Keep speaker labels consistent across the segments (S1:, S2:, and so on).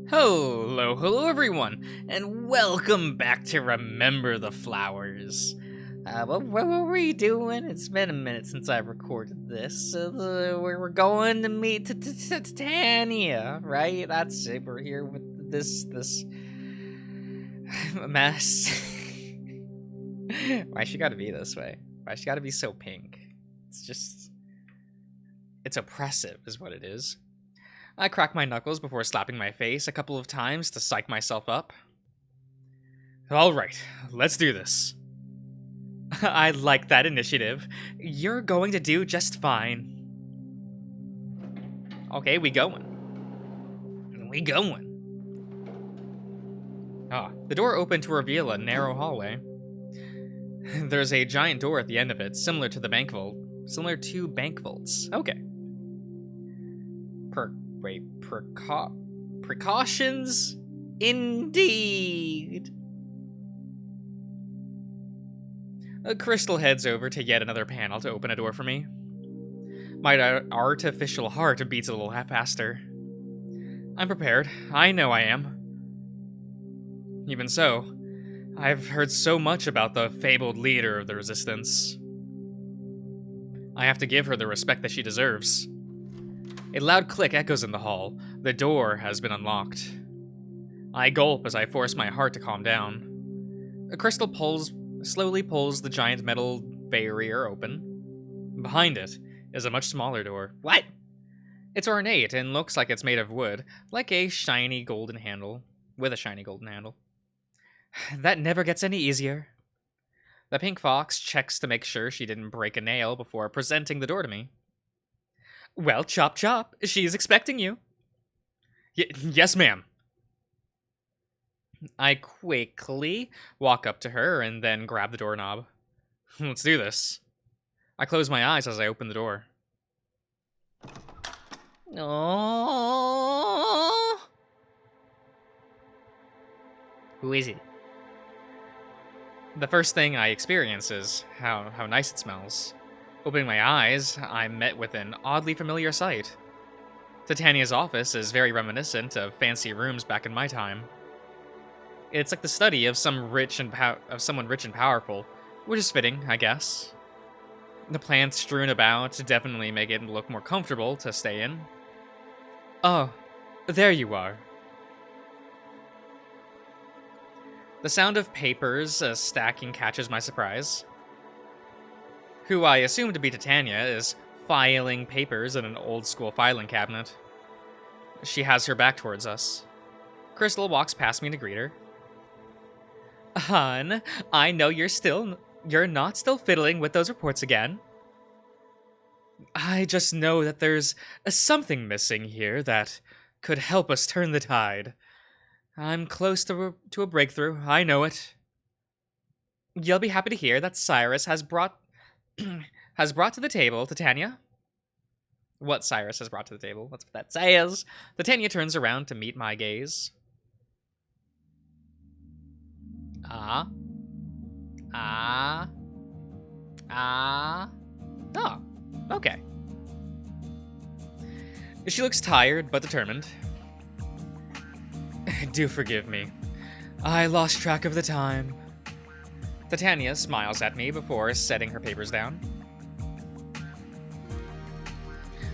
S1: Hello everyone, and welcome back to Remember the Flowers. What were we doing? It's been a minute since I recorded this. We're going to meet Titania, right? That's it. We're here with this mess. Why she gotta be this way? Why she gotta be so pink? It's oppressive, is what it is. I crack my knuckles before slapping my face a couple of times to psych myself up. Alright, let's do this. I like that initiative. You're going to do just fine. Okay, we going. The door opened to reveal a narrow hallway. There's a giant door at the end of it, similar to bank vaults. Okay. Precautions? Indeed. Crystal heads over to yet another panel to open a door for me. My artificial heart beats a little faster. I'm prepared. I know I am. Even so, I've heard so much about the fabled leader of the Resistance. I have to give her the respect that she deserves. A loud click echoes in the hall. The door has been unlocked. I gulp as I force my heart to calm down. Crystal slowly pulls the giant metal barrier open. Behind it is a much smaller door. What? It's ornate and looks like it's made of wood, with a shiny golden handle. That never gets any easier. The pink fox checks to make sure she didn't break a nail before presenting the door to me. Well, chop chop, she's expecting you. Yes, ma'am. I quickly walk up to her and then grab the doorknob. Let's do this. I close my eyes as I open the door. Oh. Who is it? The first thing I experience is how nice it smells. Opening my eyes, I'm met with an oddly familiar sight. Titania's office is very reminiscent of fancy rooms back in my time. It's like the study of someone rich and powerful, which is fitting, I guess. The plants strewn about definitely make it look more comfortable to stay in. Oh, there you are. The sound of papers stacking catches my surprise. Who I assume to be Titania is filing papers in an old-school filing cabinet. She has her back towards us. Crystal walks past me to greet her. Hun, I know you're not still fiddling with those reports again. I just know that there's something missing here that could help us turn the tide. I'm close to a breakthrough, I know it. You'll be happy to hear that Cyrus has brought to the table, Titania. What Cyrus has brought to the table, that's what that says. Titania turns around to meet my gaze. Oh, okay. She looks tired, but determined. Do forgive me. I lost track of the time. Titania smiles at me before setting her papers down.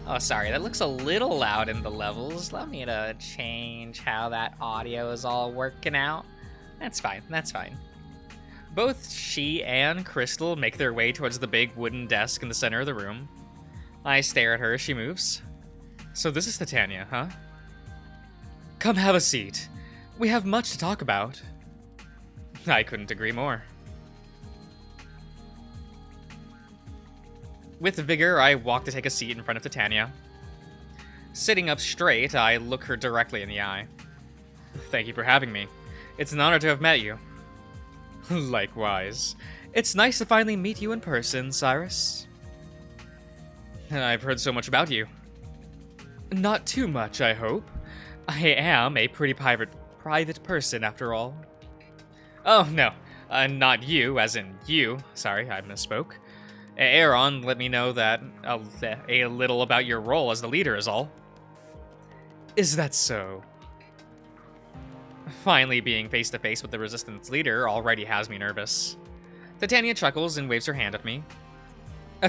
S1: Oh, sorry, that looks a little loud in the levels. Let me to change how that audio is all working out. That's fine. Both she and Crystal make their way towards the big wooden desk in the center of the room. I stare at her as she moves. So this is Titania, huh? Come have a seat. We have much to talk about. I couldn't agree more. With vigor, I walk to take a seat in front of Titania. Sitting up straight, I look her directly in the eye. Thank you for having me. It's an honor to have met you. Likewise. It's nice to finally meet you in person, Cyrus. I've heard so much about you. Not too much, I hope. I am a pretty private person, after all. Oh, no. Not you, as in you. Sorry, I misspoke. Aaron let me know that a little about your role as the leader is all. Is that so? Finally being face to face with the Resistance leader already has me nervous. Titania chuckles and waves her hand at me.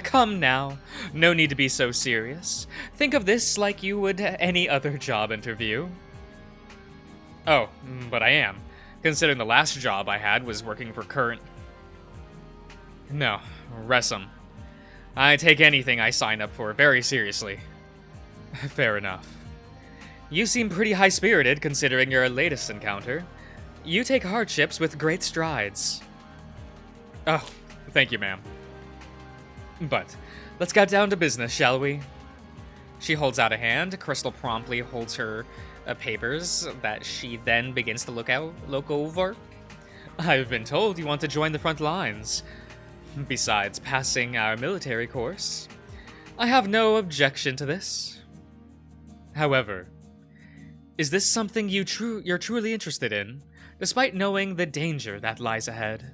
S1: Come now, no need to be so serious. Think of this like you would any other job interview. Oh, but I am, considering the last job I had was working for current... No, Resum. I take anything I sign up for very seriously. Fair enough. You seem pretty high-spirited considering your latest encounter. You take hardships with great strides. Oh, thank you, ma'am. But, let's get down to business, shall we? She holds out a hand. Crystal promptly holds her papers that she then begins to look over. I've been told you want to join the front lines. Besides passing our military course, I have no objection to this. However, is this something you're truly interested in, despite knowing the danger that lies ahead?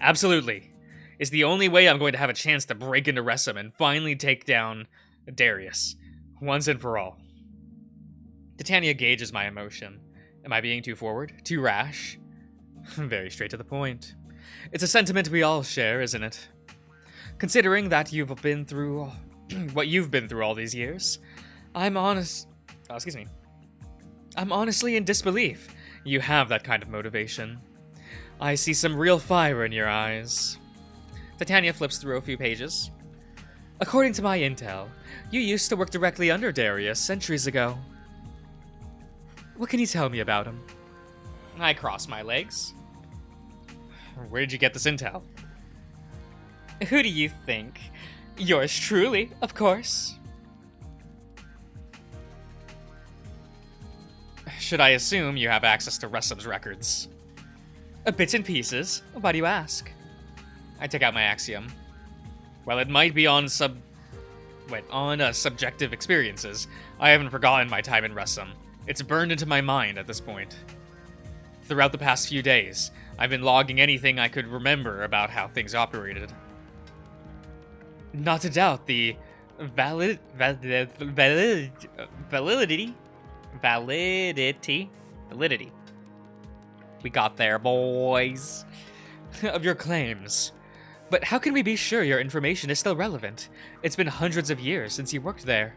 S1: Absolutely. It's the only way I'm going to have a chance to break into Resum and finally take down Darius, once and for all. Titania gauges my emotion. Am I being too forward? Too rash? Very straight to the point. It's a sentiment we all share, isn't it? Considering that you've been through what you've been through all these years, I'm honestly in disbelief you have that kind of motivation. I see some real fire in your eyes. Titania flips through a few pages. According to my intel, you used to work directly under Darius centuries ago. What can you tell me about him? I cross my legs. Where'd you get this intel? Who do you think? Yours truly, of course. Should I assume you have access to Resum's records? Bits and pieces. Why do you ask? I take out my axiom. Well, it might be on subjective experiences. I haven't forgotten my time in Resum. It's burned into my mind at this point. Throughout the past few days, I've been logging anything I could remember about how things operated. Not to doubt the validity. We got there, boys. Of your claims. But how can we be sure your information is still relevant? It's been hundreds of years since you worked there.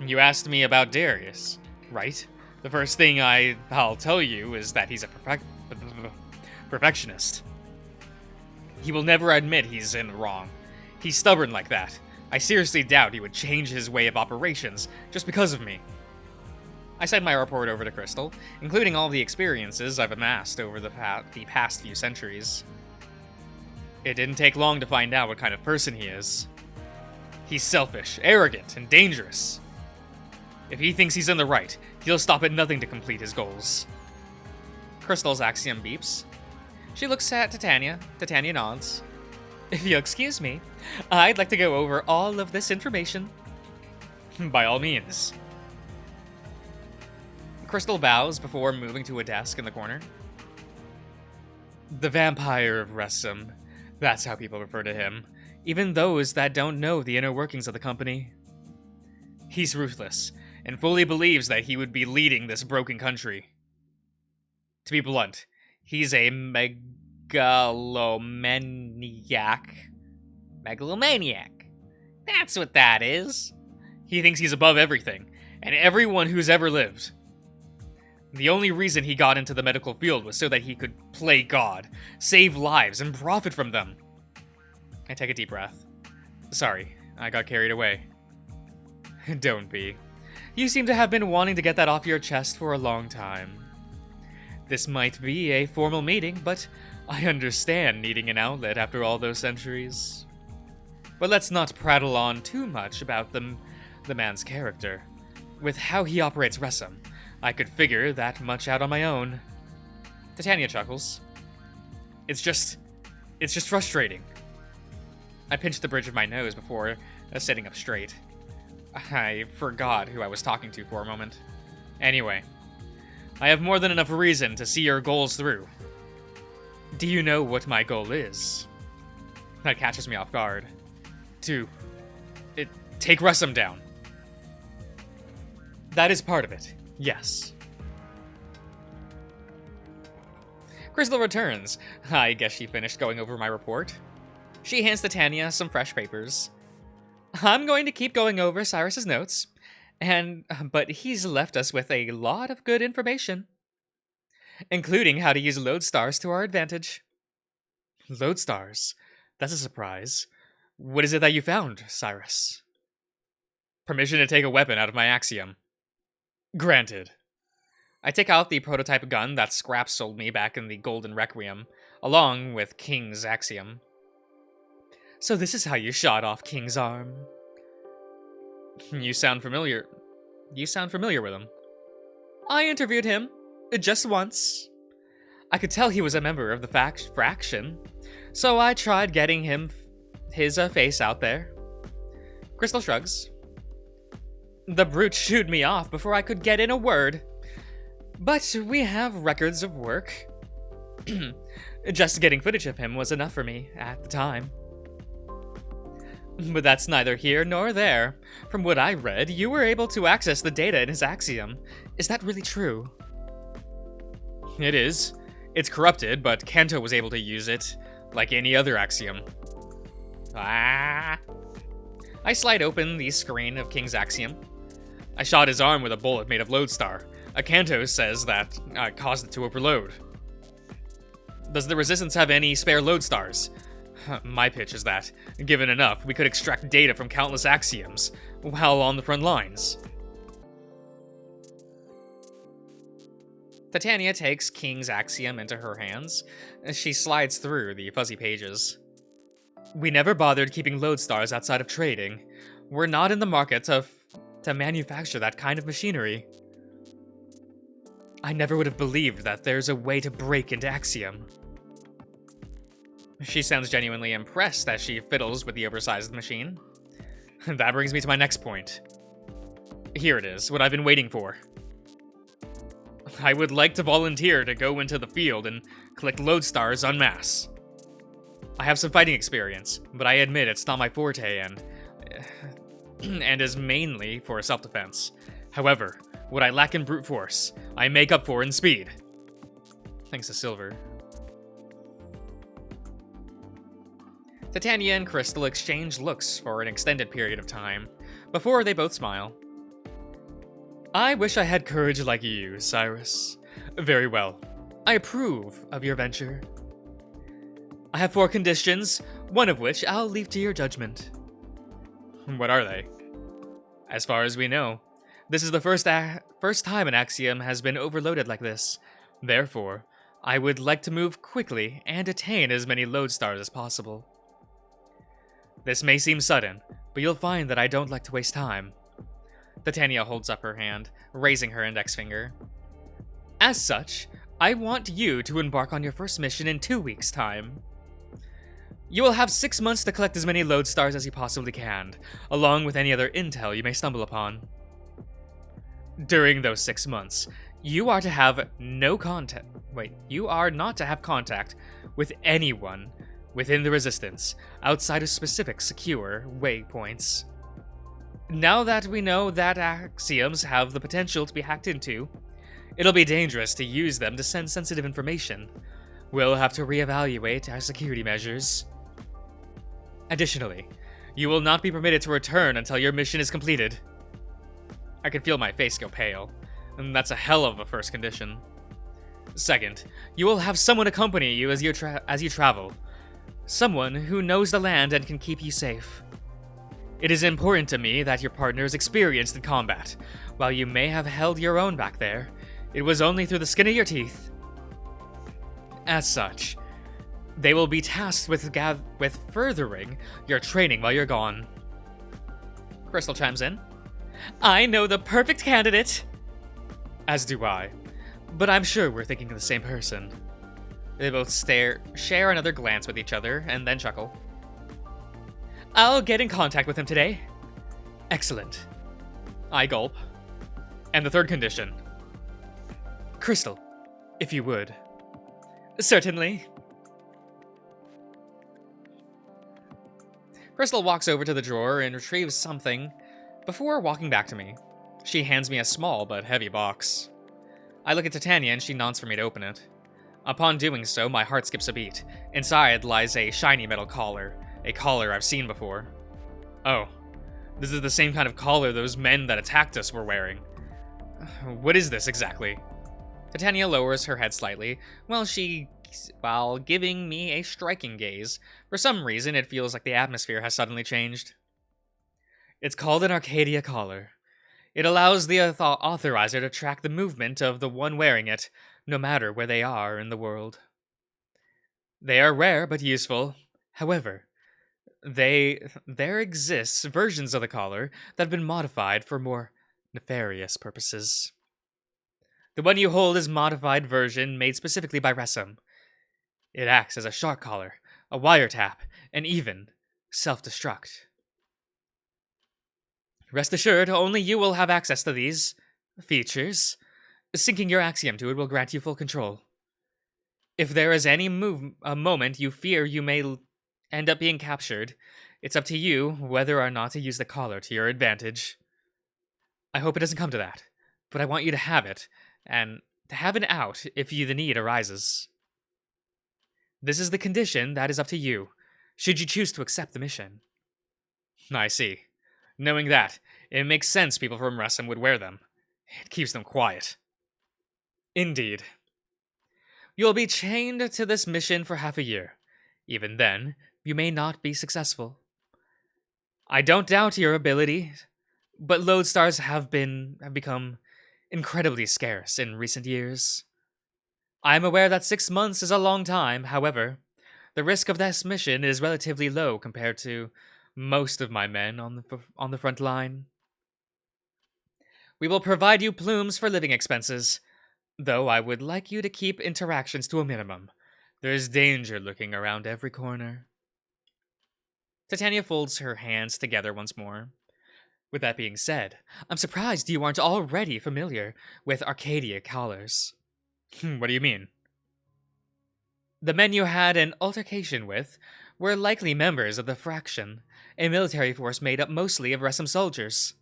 S1: You asked me about Darius, right? The first thing I'll tell you is that he's a perfectionist. He will never admit he's in the wrong. He's stubborn like that. I seriously doubt he would change his way of operations just because of me. I send my report over to Crystal, including all the experiences I've amassed over the past few centuries. It didn't take long to find out what kind of person he is. He's selfish, arrogant, and dangerous. If he thinks he's in the right, he'll stop at nothing to complete his goals. Crystal's axiom beeps. She looks at Titania. Titania nods. If you'll excuse me, I'd like to go over all of this information. By all means. Crystal bows before moving to a desk in the corner. The Vampire of Resum. That's how people refer to him, even those that don't know the inner workings of the company. He's ruthless, and fully believes that he would be leading this broken country. To be blunt, he's a megalomaniac. Megalomaniac. That's what that is. He thinks he's above everything, and everyone who's ever lived. The only reason he got into the medical field was so that he could play God, save lives, and profit from them. I take a deep breath. Sorry, I got carried away. Don't be. You seem to have been wanting to get that off your chest for a long time. This might be a formal meeting, but I understand needing an outlet after all those centuries. But let's not prattle on too much about the man's character. With how he operates Resum, I could figure that much out on my own. Titania chuckles. It's just frustrating. I pinched the bridge of my nose before sitting up straight. I forgot who I was talking to for a moment. Anyway, I have more than enough reason to see your goals through. Do you know what my goal is? That catches me off guard. Take Resum down. That is part of it, yes. Crystal returns. I guess she finished going over my report. She hands Titania some fresh papers. I'm going to keep going over Cyrus's notes, but he's left us with a lot of good information, including how to use lodestars to our advantage. Lodestars? That's a surprise. What is it that you found, Cyrus? Permission to take a weapon out of my axiom. Granted. I take out the prototype gun that Scraps sold me back in the Golden Requiem, along with King's axiom. So this is how you shot off King's arm. You sound familiar. You sound familiar with him. I interviewed him, just once. I could tell he was a member of the fraction, so I tried getting his face out there. Crystal shrugs. The brute shooed me off before I could get in a word. But we have records of work. Just getting footage of him was enough for me at the time. But that's neither here nor there. From what I read, you were able to access the data in his axiom. Is that really true? It is. It's corrupted, but Kanto was able to use it, like any other axiom. I slide open the screen of King's axiom. I shot his arm with a bullet made of lodestar. Kanto says that caused it to overload. Does the Resistance have any spare lodestars? My pitch is that, given enough, we could extract data from countless axioms while on the front lines. Titania takes King's axiom into her hands. She slides through the fuzzy pages. We never bothered keeping lodestars outside of trading. We're not in the market to manufacture that kind of machinery. I never would have believed that there's a way to break into Axiom. She sounds genuinely impressed as she fiddles with the oversized machine. That brings me to my next point. Here it is, what I've been waiting for. I would like to volunteer to go into the field and collect lodestars en masse. I have some fighting experience, but I admit it's not my forte and is mainly for self-defense. However, what I lack in brute force, I make up for in speed. Thanks to Silver. Titania and Crystal exchange looks for an extended period of time, before they both smile. I wish I had courage like you, Cyrus. Very well. I approve of your venture. I have 4 conditions, one of which I'll leave to your judgment. What are they? As far as we know, this is the first time an axiom has been overloaded like this. Therefore, I would like to move quickly and attain as many lodestars as possible. This may seem sudden, but you'll find that I don't like to waste time. Titania holds up her hand, raising her index finger. As such, I want you to embark on your first mission in 2 weeks' time. You will have 6 months to collect as many lodestars as you possibly can, along with any other intel you may stumble upon. During those 6 months, you are to have you are not to have contact with anyone within the Resistance, outside of specific secure waypoints. Now that we know that axioms have the potential to be hacked into, it'll be dangerous to use them to send sensitive information. We'll have to reevaluate our security measures. Additionally, you will not be permitted to return until your mission is completed. I can feel my face go pale, and that's a hell of a first condition. Second, you will have someone accompany you as you travel. Someone who knows the land and can keep you safe. It is important to me that your partner is experienced in combat. While you may have held your own back there, it was only through the skin of your teeth. As such, they will be tasked with furthering your training while you're gone. Crystal chimes in. I know the perfect candidate! As do I, but I'm sure we're thinking of the same person. They both share another glance with each other, and then chuckle. I'll get in contact with him today. Excellent. I gulp. And the third condition. Crystal, if you would. Certainly. Crystal walks over to the drawer and retrieves something before walking back to me. She hands me a small but heavy box. I look at Titania and she nods for me to open it. Upon doing so, my heart skips a beat. Inside lies a shiny metal collar, a collar I've seen before. Oh, this is the same kind of collar those men that attacked us were wearing. What is this exactly? Titania lowers her head slightly, while giving me a striking gaze. For some reason, it feels like the atmosphere has suddenly changed. It's called an Arcadia collar. It allows the authorizer to track the movement of the one wearing it, no matter where they are in the world. They are rare but useful. However, there exists versions of the collar that have been modified for more nefarious purposes. The one you hold is a modified version made specifically by Resum. It acts as a shark collar, a wiretap, and even self-destruct. Rest assured, only you will have access to these features. Syncing your axiom to it will grant you full control. If there is any moment you fear you may end up being captured, it's up to you whether or not to use the collar to your advantage. I hope it doesn't come to that, but I want you to have it, and to have it out if the need arises. This is the condition that is up to you, should you choose to accept the mission. I see. Knowing that, it makes sense people from Resum would wear them. It keeps them quiet. Indeed. You'll be chained to this mission for half a year. Even then, you may not be successful. I don't doubt your ability, but lodestars have become incredibly scarce in recent years. I am aware that 6 months is a long time, however, the risk of this mission is relatively low compared to most of my men on the front line. We will provide you plumes for living expenses, though I would like you to keep interactions to a minimum. There is danger lurking around every corner. Titania folds her hands together once more. With that being said, I'm surprised you aren't already familiar with Arcadia collars. What do you mean? The men you had an altercation with were likely members of the Fraction, a military force made up mostly of Resum soldiers.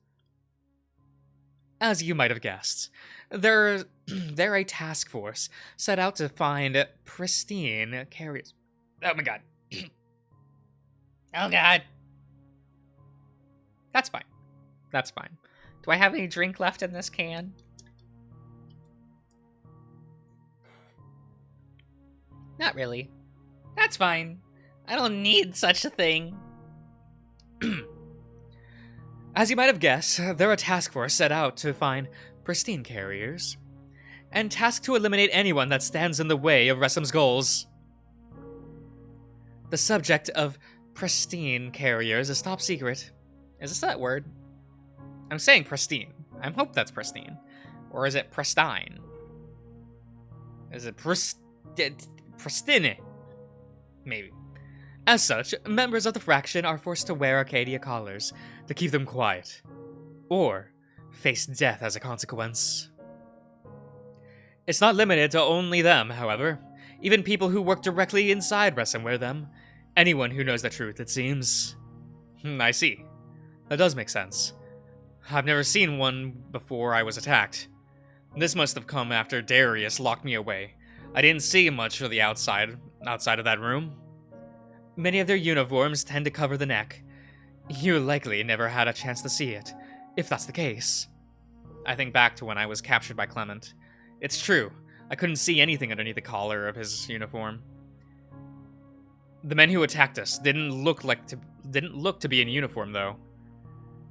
S1: As you might have guessed, they're a task force set out to find pristine carriers. Oh my god. Oh god. That's fine. That's fine. Do I have any drink left in this can? Not really. That's fine. I don't need such a thing. As you might have guessed, they're a task force set out to find pristine carriers, and tasked to eliminate anyone that stands in the way of Resum's goals. The subject of pristine carriers is top secret. Is this that word? I'm saying pristine. I hope that's pristine. Or is it pristine? Is it pristine? Maybe. As such, members of the Fraction are forced to wear Arcadia collars to keep them quiet, or face death as a consequence. It's not limited to only them, however. Even people who work directly inside Resum wear them. Anyone who knows the truth, it seems. I see. That does make sense. I've never seen one before I was attacked. This must have come after Darius locked me away. I didn't see much of the outside of that room. Many of their uniforms tend to cover the neck. You likely never had a chance to see it, if that's the case. I think back to when I was captured by Clement. It's true, I couldn't see anything underneath the collar of his uniform. The men who attacked us didn't look to be in uniform, though.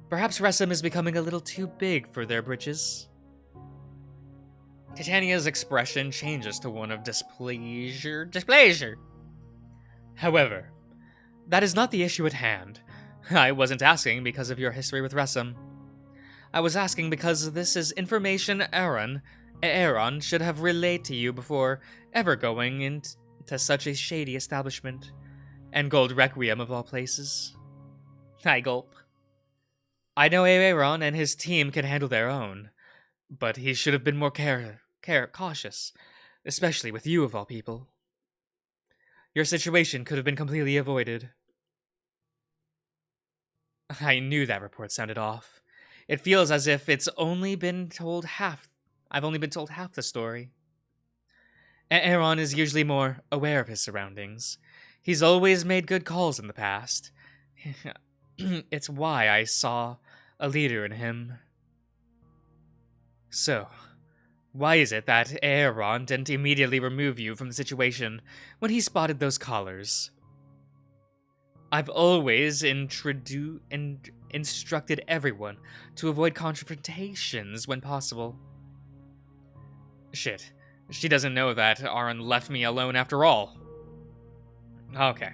S1: Perhaps Resum is becoming a little too big for their britches. Titania's expression changes to one of displeasure. However, that is not the issue at hand. I wasn't asking because of your history with Resum. I was asking because this is information Aaron should have relayed to you before ever going into such a shady establishment. And Gold Requiem of all places. I gulp. I know Aaron and his team can handle their own, but he should have been more cautious, especially with you of all people. Your situation could have been completely avoided. I knew that report sounded off. It feels as if I've only been told half the story. Aaron is usually more aware of his surroundings. He's always made good calls in the past. It's why I saw a leader in him. So, why is it that Aaron didn't immediately remove you from the situation when he spotted those collars? I've always instructed everyone to avoid confrontations when possible. Shit, she doesn't know that Aaron left me alone after all. Okay.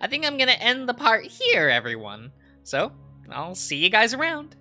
S1: I think I'm gonna end the part here, everyone. So, I'll see you guys around.